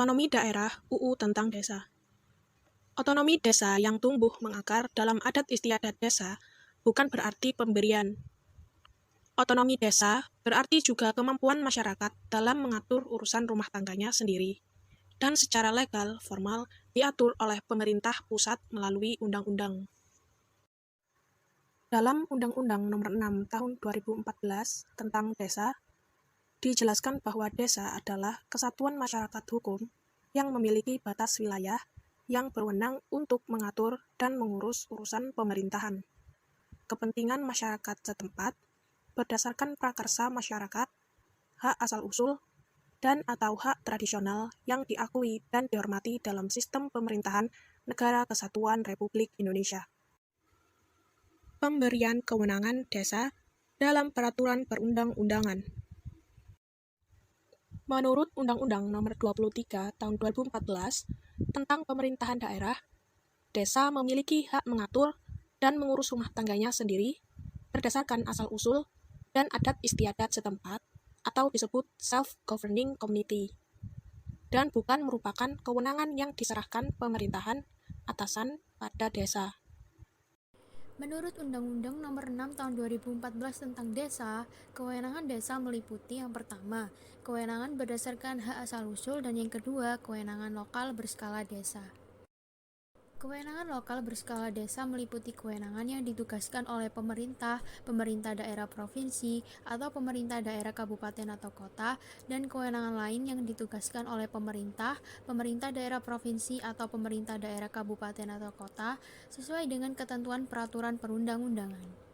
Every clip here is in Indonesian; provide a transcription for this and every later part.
Otonomi daerah UU tentang desa. Otonomi desa yang tumbuh mengakar dalam adat istiadat desa bukan berarti pemberian. Otonomi desa berarti juga kemampuan masyarakat dalam mengatur urusan rumah tangganya sendiri, dan secara legal formal diatur oleh pemerintah pusat melalui undang-undang. Dalam Undang-Undang Nomor 6 Tahun 2014 tentang Desa, dijelaskan bahwa desa adalah kesatuan masyarakat hukum yang memiliki batas wilayah yang berwenang untuk mengatur dan mengurus urusan pemerintahan, kepentingan masyarakat setempat, berdasarkan prakarsa masyarakat, hak asal-usul, dan atau hak tradisional yang diakui dan dihormati dalam sistem pemerintahan Negara Kesatuan Republik Indonesia. Pemberian kewenangan desa dalam peraturan perundang-undangan. Menurut Undang-Undang Nomor 23 Tahun 2014 tentang pemerintahan daerah, desa memiliki hak mengatur dan mengurus rumah tangganya sendiri berdasarkan asal-usul dan adat istiadat setempat atau disebut self-governing community, dan bukan merupakan kewenangan yang diserahkan pemerintahan atasan pada desa. Menurut Undang-Undang Nomor 6 Tahun 2014 tentang Desa, kewenangan desa meliputi yang pertama, kewenangan berdasarkan hak asal-usul, dan yang kedua, kewenangan lokal berskala desa. Kewenangan lokal berskala desa meliputi kewenangan yang ditugaskan oleh pemerintah, pemerintah daerah provinsi, atau pemerintah daerah kabupaten atau kota, dan kewenangan lain yang ditugaskan oleh pemerintah, pemerintah daerah provinsi, atau pemerintah daerah kabupaten atau kota, sesuai dengan ketentuan peraturan perundang-undangan.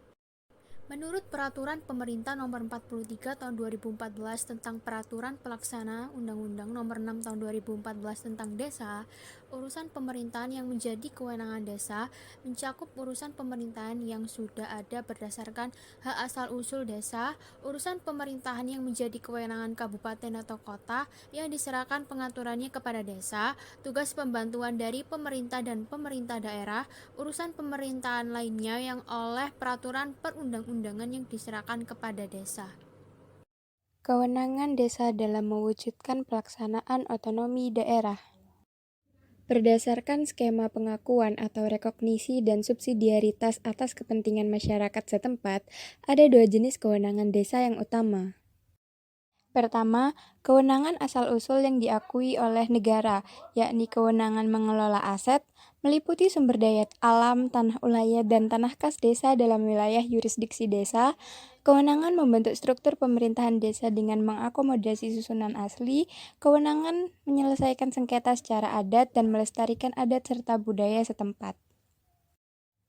Menurut Peraturan Pemerintah Nomor 43 Tahun 2014 tentang Peraturan Pelaksana Undang-Undang Nomor 6 Tahun 2014 tentang Desa, urusan pemerintahan yang menjadi kewenangan desa mencakup urusan pemerintahan yang sudah ada berdasarkan hak asal-usul desa, urusan pemerintahan yang menjadi kewenangan kabupaten atau kota yang diserahkan pengaturannya kepada desa, tugas pembantuan dari pemerintah dan pemerintah daerah, urusan pemerintahan lainnya yang oleh peraturan perundang-undangan yang diserahkan kepada desa. Kewenangan desa dalam mewujudkan pelaksanaan otonomi daerah. Berdasarkan skema pengakuan atau rekognisi dan subsidiaritas atas kepentingan masyarakat setempat, ada dua jenis kewenangan desa yang utama. Pertama, kewenangan asal-usul yang diakui oleh negara, yakni kewenangan mengelola aset, meliputi sumber daya alam, tanah ulayat, dan tanah kas desa dalam wilayah yurisdiksi desa, kewenangan membentuk struktur pemerintahan desa dengan mengakomodasi susunan asli, kewenangan menyelesaikan sengketa secara adat dan melestarikan adat serta budaya setempat.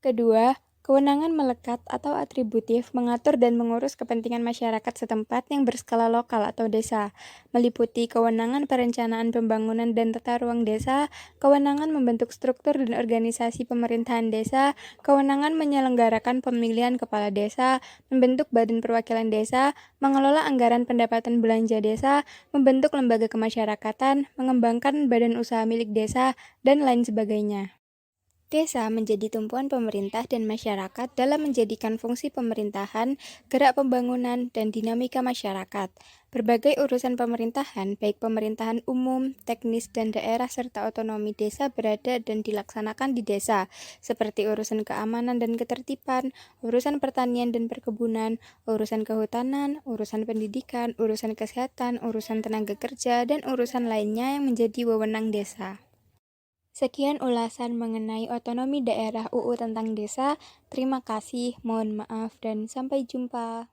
Kedua, kewenangan melekat atau atributif mengatur dan mengurus kepentingan masyarakat setempat yang berskala lokal atau desa, meliputi kewenangan perencanaan pembangunan dan tata ruang desa, kewenangan membentuk struktur dan organisasi pemerintahan desa, kewenangan menyelenggarakan pemilihan kepala desa, membentuk badan perwakilan desa, mengelola anggaran pendapatan belanja desa, membentuk lembaga kemasyarakatan, mengembangkan badan usaha milik desa, dan lain sebagainya. Desa menjadi tumpuan pemerintah dan masyarakat dalam menjadikan fungsi pemerintahan, gerak pembangunan, dan dinamika masyarakat. Berbagai urusan pemerintahan, baik pemerintahan umum, teknis, dan daerah serta otonomi desa berada dan dilaksanakan di desa, seperti urusan keamanan dan ketertiban, urusan pertanian dan perkebunan, urusan kehutanan, urusan pendidikan, urusan kesehatan, urusan tenaga kerja, dan urusan lainnya yang menjadi wewenang desa. Sekian ulasan mengenai otonomi daerah UU tentang desa. Terima kasih, mohon maaf, dan sampai jumpa.